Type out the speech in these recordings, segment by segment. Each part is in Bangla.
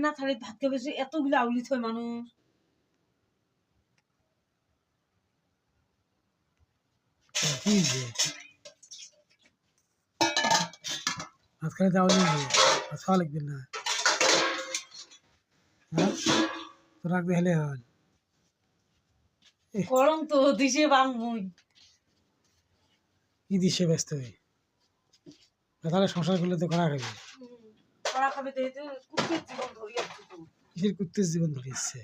না থালি ভাতকে বেশি এতগুলো আউলি থয় মানুষ। কি যে ভাত খাইতে যাওয়া যাবে, ভাত খাওয়া লাগবে না। হ্যাঁ, তো রাখ দেখলে হল। গরম তো দিছে বাংমুই। কি দিচ্ছে ব্যস্ত হয়ে তাহলে সংসার করলে তো করা খাবে। কড়া খাবে তো কুকুরের জীবন ধরিয়ে তো। কিসের করতে জীবন ধরিচ্ছে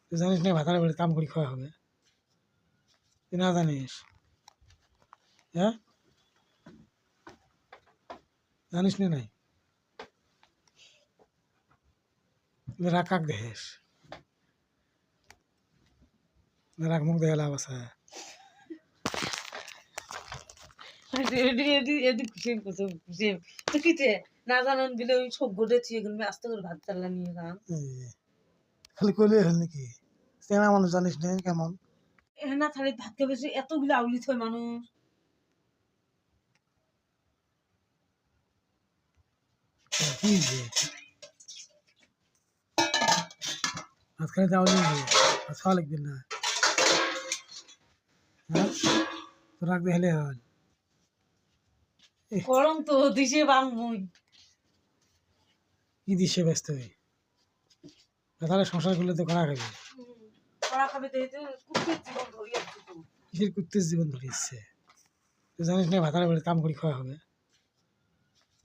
তুই জানিস না ভাতার বাড়ি কাম করে খাওয়া হবে, তুই না জানিস? হ্যাঁ, জানিস না নাই? রাগ কাক দেখিস, রাগ মুখ দেখে লাভ আছে? এদি খুশি করছে খুশি তো কিতে না জানান দিলে ওই সব গোটে থিয়ে গেল আস্তে করে ভাত চাল্লা নিয়ে গান। খালি কইলে হল নাকি? চেনা মানুষ জানিস না কেমন? না থালি ভাতকে বেশি এতগুলো আউলি থয় মানুষ। কি যে ভাত খাইতে যাওয়া যাবে, ভাত খাওয়া লাগবে না। হ্যাঁ, তো রাখ দেখলে হল। গরম তো দিছে বাংমুই। কি দিচ্ছে ব্যস্ত হয়ে তাহলে সংসার করলে তো করা খাবে। কড়া খাবে তো কুকুরের জীবন ধরিয়ে তো। কিসের করতে জীবন ধরিচ্ছে তুই জানিস না ভাতার বাড়ি কাম করে খাওয়া হবে,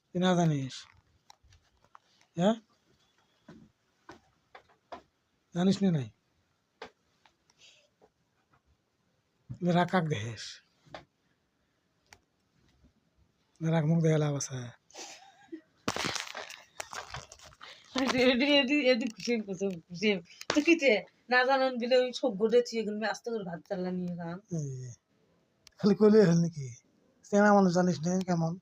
তুই না জানিস? হ্যাঁ, জানিস না নাই? রাগ কাক দেখিস, রাগ মুখ দেখে লাভ আছে? এদি খুশি করছে খুশি তো কিতে না জানান দিলে ওই সব গোটে থিয়ে গেল আস্তে করে ভাত চাল্লা নিয়ে গান। খালি কইলে হল নাকি? চেনা মানুষ জানিস না কেমন?